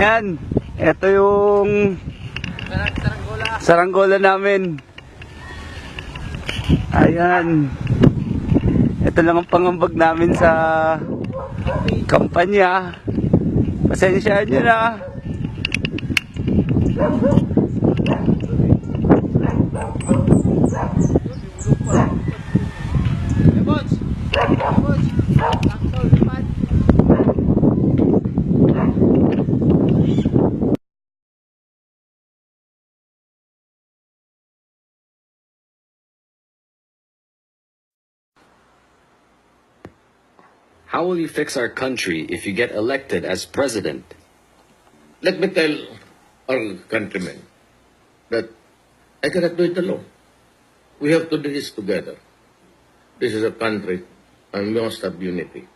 Ayan, ito yung saranggola namin. Ayan, ito lang ang pangambag namin sa kampanya. Pasensyaan nyo na. How will you fix our country if you get elected as president? Let me tell our countrymen that I cannot do it alone. We have to do this together. This is a country and we must have unity.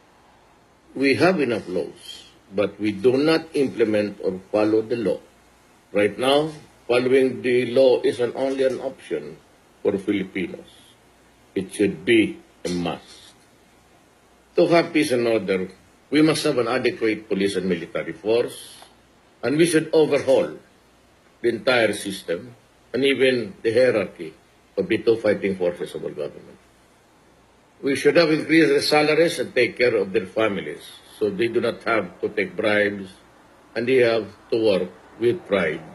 We have enough laws, but we do not implement or follow the law. Right now, following the law isn't only an option for Filipinos. It should be a must. To have peace and order, we must have an adequate police and military force, and we should overhaul the entire system and even the hierarchy of the two fighting forces of our government. We should have increased their salaries and take care of their families so they do not have to take bribes and they have to work with pride.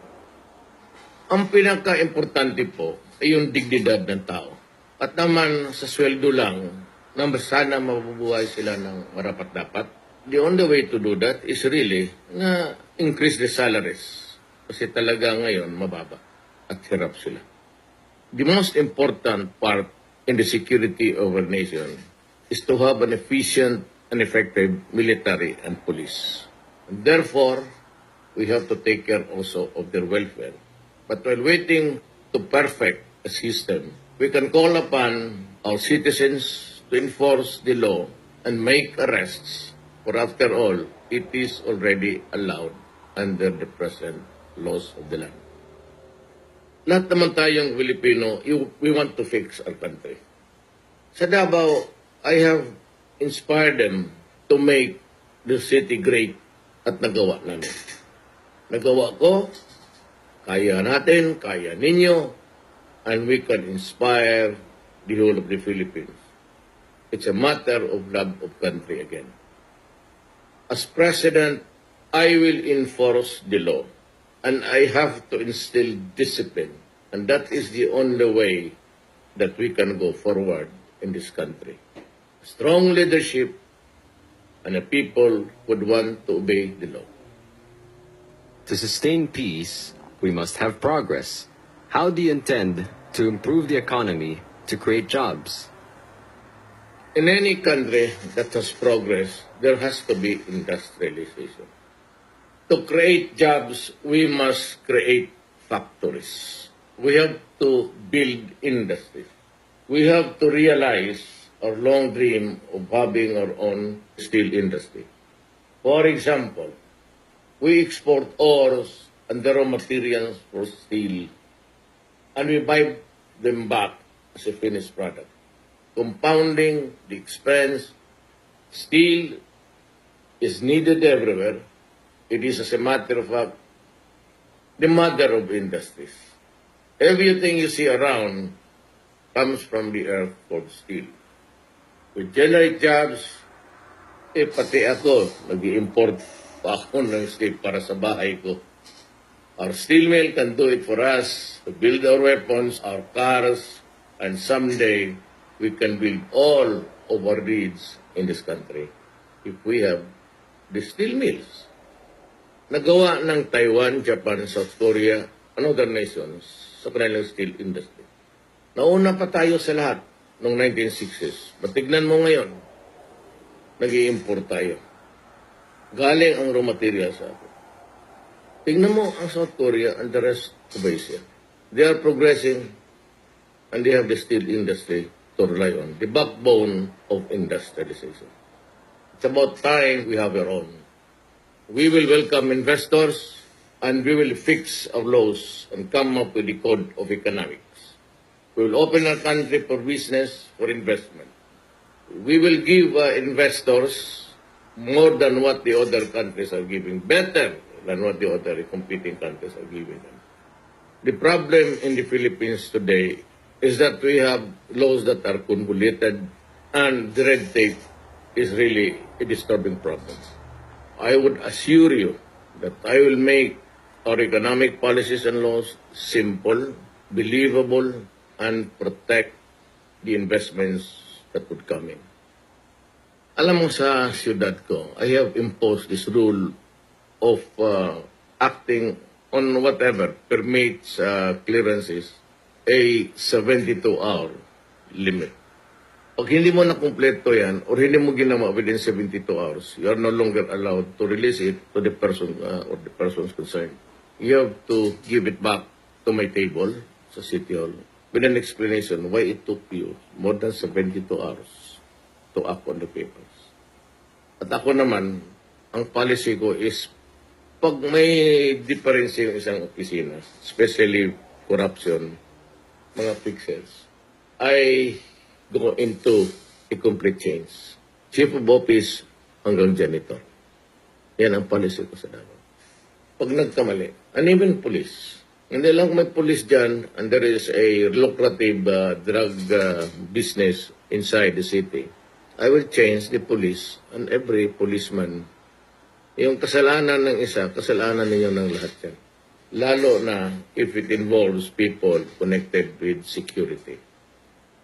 Ang pinaka-importante po ay yung dignidad ng tao. At naman sa sweldo lang, na sana mabubuhay sila ng marapat-dapat. The only way to do that is really na increase the salaries. Kasi talaga ngayon mababa at hirap sila. The most important part in the security of our nation is to have an efficient and effective military and police. And therefore, we have to take care also of their welfare. But while waiting to perfect a system, we can call upon our citizens to enforce the law and make arrests, for after all, it is already allowed under the present laws of the land. Lahat naman tayong Filipino, we want to fix our country. Sa Davao, I have inspired them to make the city great at nagawa namin. Nagawa ko, kaya natin, kaya ninyo, and we can inspire the whole of the Philippines. It's a matter of love of country again. As president, I will enforce the law and I have to instill discipline. And that is the only way that we can go forward in this country. Strong leadership and a people would want to obey the law. To sustain peace, we must have progress. How do you intend to improve the economy to create jobs? In any country that has progress, there has to be industrialization. To create jobs, we must create factories. We have to build industries. We have to realize our long dream of having our own steel industry. For example, we export ores and the raw materials for steel, and we buy them back as a finished product. Compounding the expense, steel is needed everywhere. It is, as a matter of fact, the mother of industries. Everything you see around comes from the earth called steel. We generate jobs. Pati ako, nag-i-import pa ako ng steel para sa bahay ko. Our steel mill can do it for us to build our weapons, our cars, and someday we can build all of our needs in this country if we have the steel mills. Nagawa ng Taiwan, Japan, South Korea, and other nations sa kanilang steel industry. Nauna pa tayo sa lahat noong 1960s. Matignan mo ngayon, nag-i-import tayo. Galing ang raw material sa atin. Tingnan mo ang South Korea and the rest of Asia. They are progressing and they have the steel industry to rely on, the backbone of industrialization. It's about time we have our own. We will welcome investors and we will fix our laws and come up with the code of economics. We will open our country for business, for investment. We will give investors more than what the other countries are giving, better than what the other competing countries are giving them. The problem in the Philippines today is that we have laws that are convoluted and the red tape is really a disturbing problem. I would assure you that I will make our economic policies and laws simple, believable, and protect the investments that would come in. Alam mo, sa siyudad ko, I have imposed this rule of acting on whatever permits clearances a 72-hour limit. Pag hindi mo nakumpleto yan or hindi mo ginawa within 72 hours, you are no longer allowed to release it to the person or the persons concerned. You have to give it back to my table sa City Hall with an explanation why it took you more than 72 hours to act on the papers. At ako naman, ang policy ko is pag may difference yung isang opisina, especially corruption, mga pixels, I go into a complete change. Chief of office hanggang janitor. Yan ang policy ko sa Davao. Pag nagkamali, and even police, hindi lang may police dyan and there is a lucrative drug business inside the city, I will change the police and every policeman. Yung kasalanan ng isa, kasalanan ninyo ng lahat yan. Lalo na if it involves people connected with security.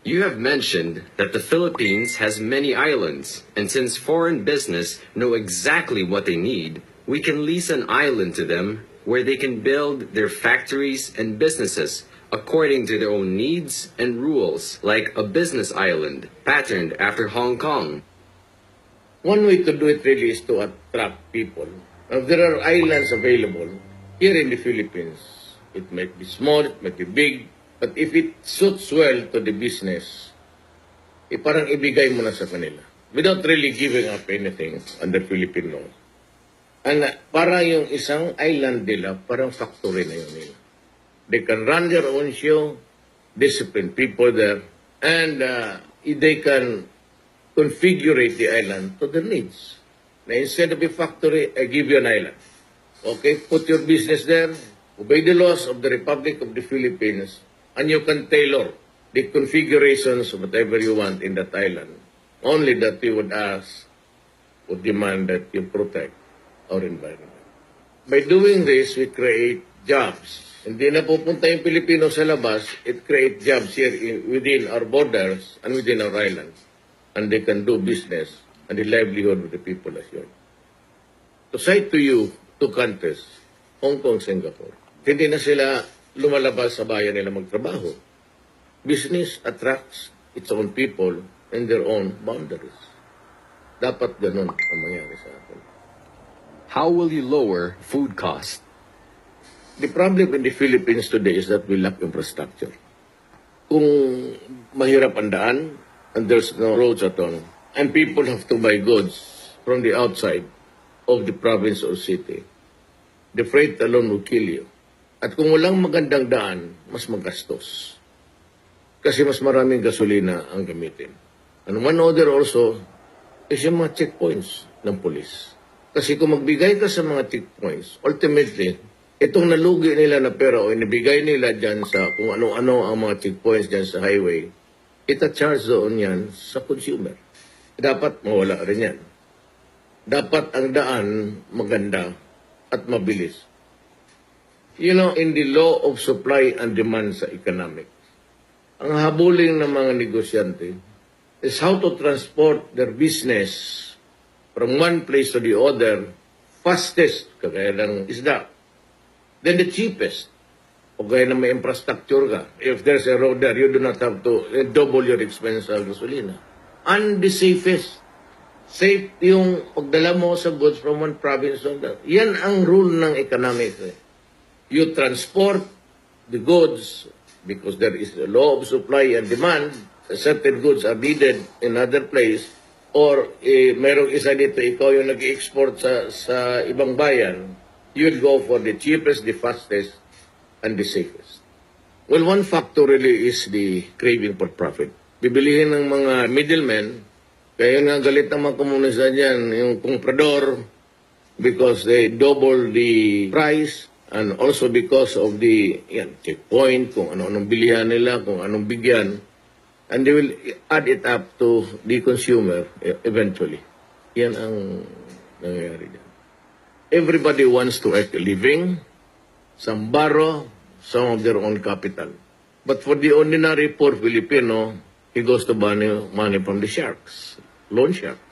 You have mentioned that the Philippines has many islands, and since foreign business know exactly what they need, we can lease an island to them where they can build their factories and businesses according to their own needs and rules, like a business island patterned after Hong Kong. One way to do it really is to attract people. Now, there are islands available here in the Philippines. It might be small, it might be big, but if it suits well to the business, parang ibigay mo na sa kanila without really giving up anything under Philippine law. And parang yung isang island nila, parang factory na yun nila. They can run their own show, discipline people there, and they can configure the island to their needs. Now, instead of a factory, I give you an island. Okay, put your business there, obey the laws of the Republic of the Philippines, and you can tailor the configurations of whatever you want in that island. Only that we would ask or demand that you protect our environment. By doing this, we create jobs. Hindi na pupunta yung Pilipino sa labas, it creates jobs here within our borders and within our islands. And they can do business and the livelihood of the people assured. To cite to you, two countries, Hong Kong, Singapore, hindi na sila lumalabas sa bayan nila magtrabaho. Business attracts its own people in their own boundaries. Dapat ganun ang mangyari sa atin. How will you lower food costs? The problem in the Philippines today is that we lack infrastructure. Kung mahirap ang daan, and there's no roads at all, and people have to buy goods from the outside of the province or city, the freight alone will kill you. At kung walang magandang daan, mas magastos. Kasi mas maraming gasolina ang gamitin. And one other also is yung mga checkpoints ng police. Kasi kung magbigay ka sa mga checkpoints, ultimately, itong nalugi nila na pera o inibigay nila dyan sa kung ano-ano ang mga checkpoints dyan sa highway, ita-charge doon yan sa consumer. Dapat mawala rin yan. Dapat ang daan maganda at mabilis. You know, in the law of supply and demand sa economics, ang habuling ng mga negosyante is how to transport their business from one place to the other fastest, kagaya ng isda. Then the cheapest, o gaya na may infrastructure ka. If there's a road there, you do not have to double your expense sa gasolina. And the safest. Safe yung pagdala mo sa goods from one province to another. Yan ang rule ng economics. You transport the goods because there is a law of supply and demand. Certain goods are needed in another place. Or merong isa dito, ikaw yung nag-export sa ibang bayan, you'll go for the cheapest, the fastest, and the safest. Well, one factor really is the craving for profit. Bibilihin ng mga middlemen, kaya nga galit ng mga komunista dyan, yung comprador, because they double the price and also because of the checkpoint, kung ano-anong bilihan nila, kung anong bigyan, and they will add it up to the consumer eventually. Yan ang nangyayari dyan. Everybody wants to make a living. Some borrow, some of their own capital. But for the ordinary poor Filipino, he goes to money from the sharks, loan sharks.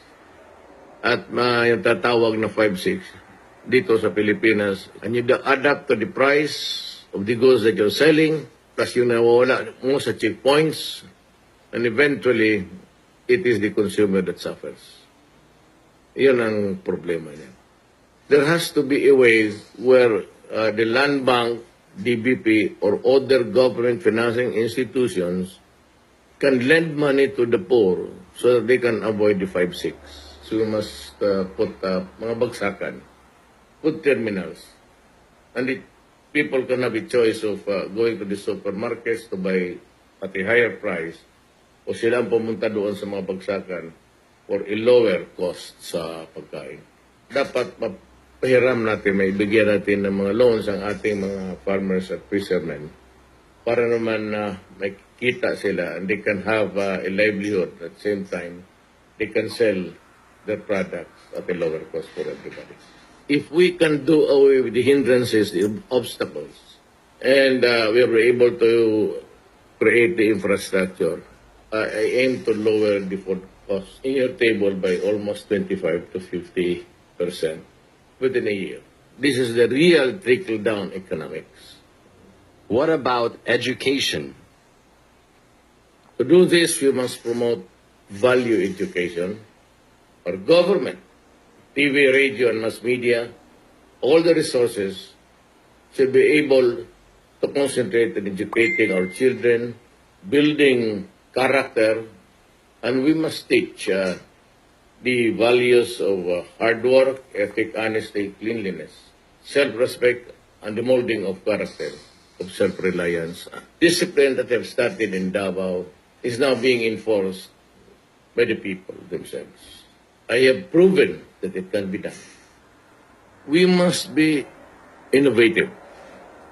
At yung tatawag na 5-6 dito sa Pilipinas, and you add up to the price of the goods that you're selling, plus yung nawawala mo sa checkpoints, and eventually, it is the consumer that suffers. Yun ang problema niya. There has to be a way where the Land Bank, DBP, or other government financing institutions can lend money to the poor so that they can avoid the 5-6. So we must put mga bagsakan, put terminals. And people can have a choice of going to the supermarkets to buy at a higher price o sila ang pumunta doon sa mga bagsakan for a lower cost sa pagkain. Dapat mapahiram natin, may bigyan natin ng mga loans ang ating mga farmers at fishermen para naman may kita sila and they can have a livelihood at the same time they can sell their products at a lower cost for everybody. If we can do away with the hindrances, the obstacles, and we are able to create the infrastructure, I aim to lower the food cost in your table by almost 25 to 50% within a year. This is the real trickle-down economics. What about education? To do this, we must promote value education. Our government, TV, radio, and mass media, all the resources should be able to concentrate on educating our children, building character, and we must teach the values of hard work, ethic, honesty, cleanliness, self-respect, and the molding of character, of self-reliance. Discipline that have started in Davao is now being enforced by the people themselves. I have proven that it can be done. We must be innovative.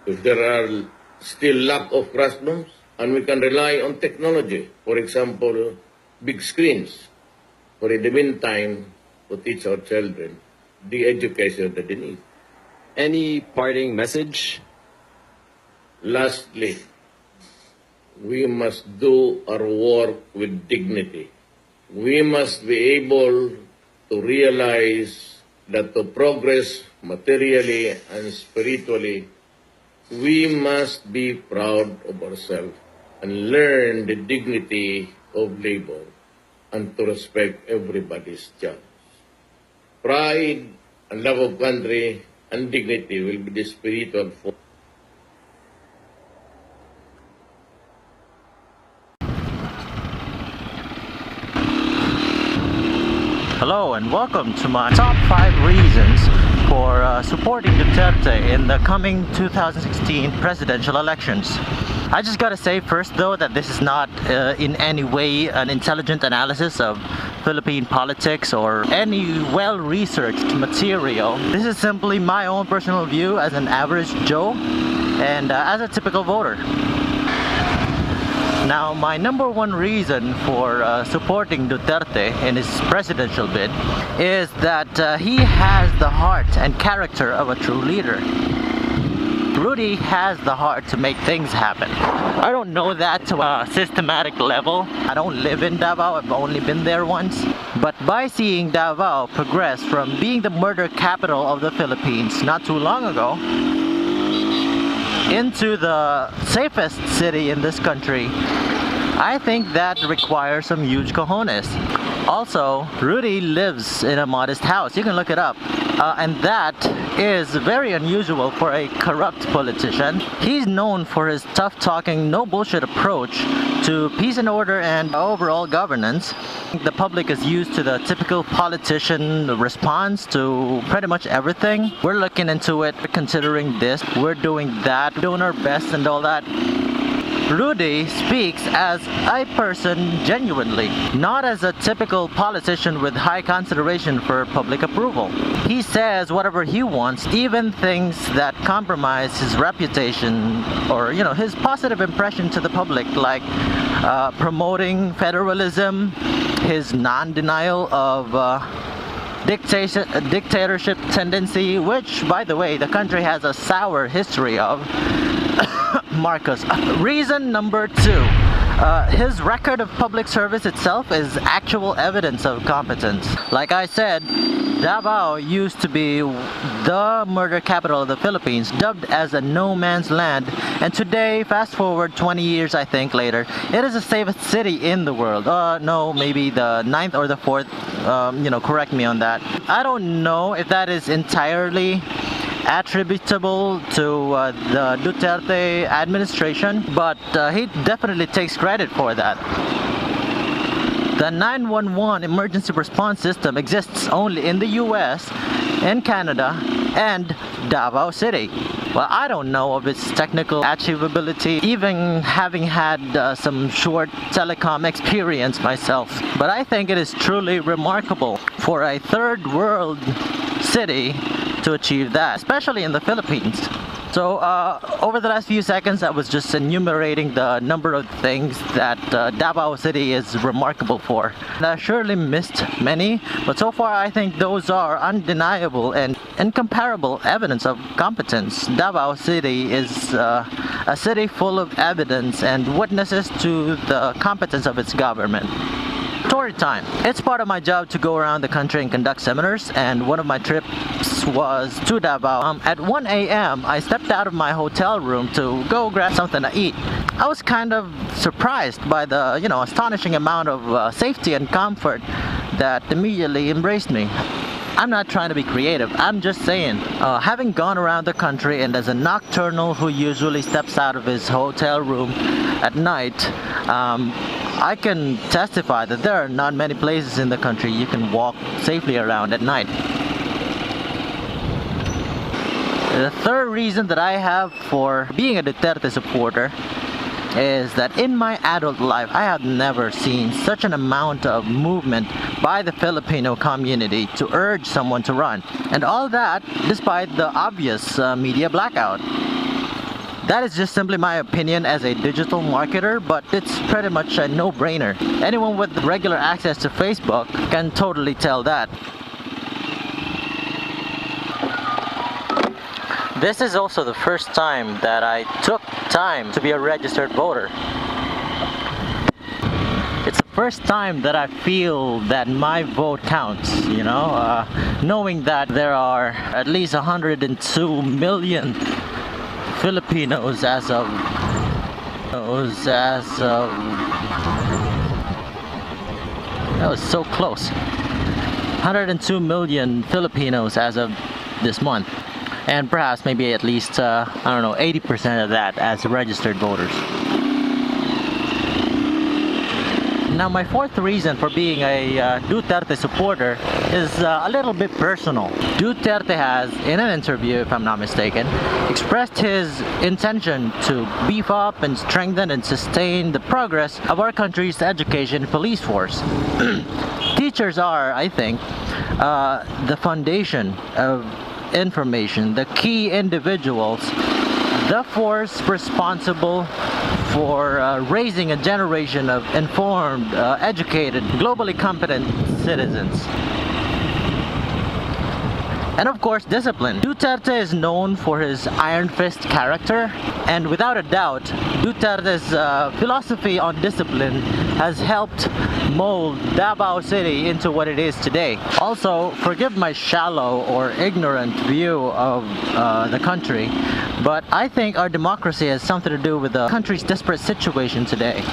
If there are still lack of classrooms, and we can rely on technology, for example, big screens, for in the meantime, to teach our children the education that they need. Any parting message? Lastly, we must do our work with dignity. We must be able to realize that to progress materially and spiritually, we must be proud of ourselves and learn the dignity of labor and to respect everybody's job. Pride and love of country and dignity will be the spiritual force. Hello and welcome to my top 5 reasons for supporting Duterte in the coming 2016 presidential elections. I just gotta say first though that this is not in any way an intelligent analysis of Philippine politics or any well-researched material. This is simply my own personal view as an average Joe and as a typical voter. Now, my number one reason for supporting Duterte in his presidential bid is that he has the heart and character of a true leader. Rudy has the heart to make things happen. I don't know that to a systematic level. I don't live in Davao, I've only been there once. But by seeing Davao progress from being the murder capital of the Philippines not too long ago into the safest city in this country, I think that requires some huge cojones. Also, Rudy lives in a modest house. You can look it up. And that is very unusual for a corrupt politician. He's known for his tough-talking, no bullshit approach to peace and order and overall governance. The public is used to the typical politician response to pretty much everything. We're looking into it, considering this, we're doing that, doing our best and all that. Rudy speaks as a person genuinely, not as a typical politician with high consideration for public approval. He says whatever he wants, even things that compromise his reputation or, his positive impression to the public, like promoting federalism, his non-denial of dictatorship tendency, which, by the way, the country has a sour history of. Marcus. Reason number 2. His record of public service itself is actual evidence of competence. Like I said, Davao used to be the murder capital of the Philippines, dubbed as a no man's land, and today, fast forward 20 years I think later, it is the safest city in the world. No, maybe the 9th or the 4th, correct me on that. I don't know if that is entirely attributable to the Duterte administration, but he definitely takes credit for that. The 911 emergency response system exists only in the US, in Canada, and Davao City. Well, I don't know of its technical achievability, even having had some short telecom experience myself. But I think it is truly remarkable for a third world city to achieve that, especially in the Philippines. So over the last few seconds, I was just enumerating the number of things that Davao City is remarkable for. And I surely missed many, but so far I think those are undeniable and incomparable evidence of competence. Davao City is a city full of evidence and witnesses to the competence of its government. Story time. It's part of my job to go around the country and conduct seminars, and one of my trips was to Davao. At 1 a.m. I stepped out of my hotel room to go grab something to eat. I was kind of surprised by the, astonishing amount of safety and comfort that immediately embraced me. I'm not trying to be creative, I'm just saying, having gone around the country and as a nocturnal who usually steps out of his hotel room at night, I can testify that there are not many places in the country you can walk safely around at night. The third reason that I have for being a Duterte supporter is that in my adult life, I have never seen such an amount of movement by the Filipino community to urge someone to run. And all that despite the obvious media blackout. That is just simply my opinion as a digital marketer, but it's pretty much a no-brainer. Anyone with regular access to Facebook can totally tell that. This is also the first time that I took time to be a registered voter. It's the first time that I feel that my vote counts, knowing that there are at least 102 million Filipinos as of that was so close. 102 million Filipinos as of this month, and perhaps maybe at least 80% of that as registered voters. Now, my fourth reason for being a Duterte supporter is a little bit personal. Duterte has, in an interview, if I'm not mistaken, expressed his intention to beef up and strengthen and sustain the progress of our country's education police force. Teachers are, I think, the foundation of information, the key individuals, the force responsible for raising a generation of informed, educated, globally competent citizens. And of course, discipline. Duterte is known for his iron fist character, and without a doubt, Duterte's philosophy on discipline has helped mold Davao City into what it is today. Also, forgive my shallow or ignorant view of the country, but I think our democracy has something to do with the country's desperate situation today.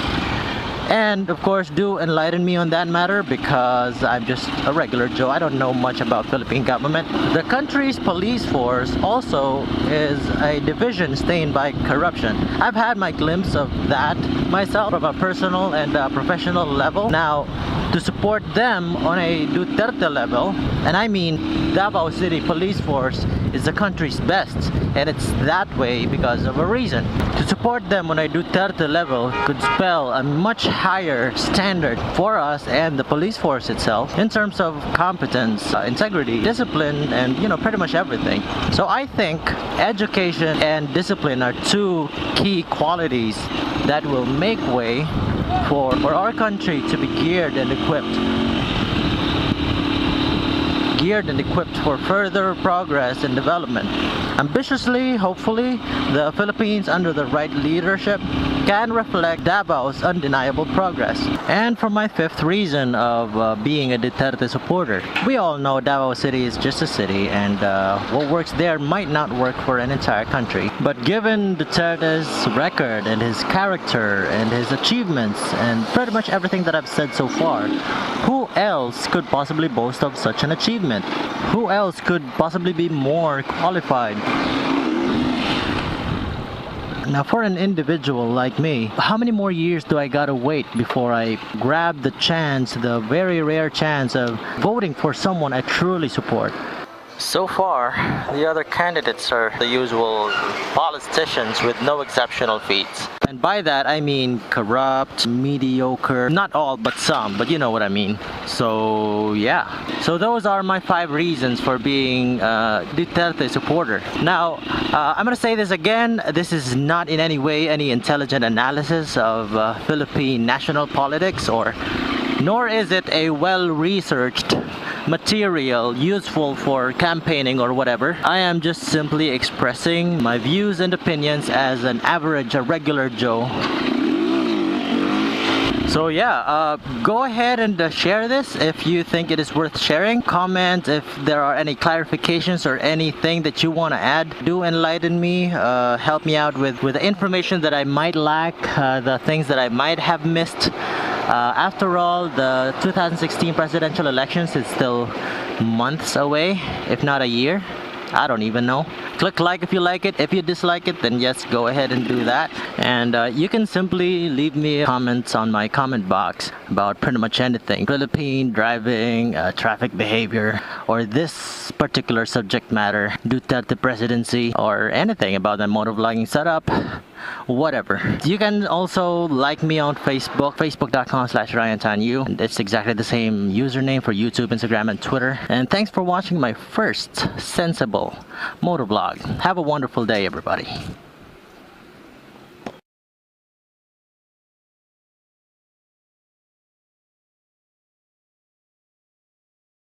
And of course, do enlighten me on that matter, because I'm just a regular Joe. I don't know much about Philippine government. The country's police force also is a division stained by corruption. I've had my glimpse of that myself from a personal and professional level. Now, to support them on a Duterte level, and I mean Davao City Police Force is the country's best, and it's that way because of a reason. To support them on a Duterte level could spell a much higher standard for us and the police force itself in terms of competence, integrity, discipline, and pretty much everything. So I think education and discipline are two key qualities that will make way for our country to be geared and equipped for further progress and development. Ambitiously, hopefully, the Philippines under the right leadership can reflect Davao's undeniable progress. And for my fifth reason of being a Duterte supporter, we all know Davao City is just a city, and what works there might not work for an entire country. But given Duterte's record and his character and his achievements and pretty much everything that I've said so far, who else could possibly boast of such an achievement? Who else could possibly be more qualified? Now, for an individual like me, how many more years do I gotta wait before I grab the chance, the very rare chance of voting for someone I truly support? So far, the other candidates are the usual politicians with no exceptional feats. And by that, I mean corrupt, mediocre, not all, but some, but you know what I mean. So, yeah. So those are my 5 reasons for being a Duterte supporter. Now, I'm gonna say this again. This is not in any way any intelligent analysis of Philippine national politics, nor is it a well-researched material useful for campaigning or whatever. I am just simply expressing my views and opinions as an average, a regular Joe. So yeah, go ahead and share this if you think it is worth sharing. Comment if there are any clarifications or anything that you want to add. Do enlighten me, help me out with the information that I might lack, the things that I might have missed. After all, the 2016 presidential elections is still months away, if not a year. I don't even know. Click like if you like it. If you dislike it, then yes, go ahead and do that. And you can simply leave me comments on my comment box about pretty much anything. Philippine driving, traffic behavior, or this particular subject matter, Duterte presidency, or anything about the motovlogging setup. Whatever. You can also like me on Facebook, facebook.com/RyanTanyu. And it's exactly the same username for YouTube, Instagram, and Twitter. And thanks for watching my first sensible motovlog. Have a wonderful day, everybody.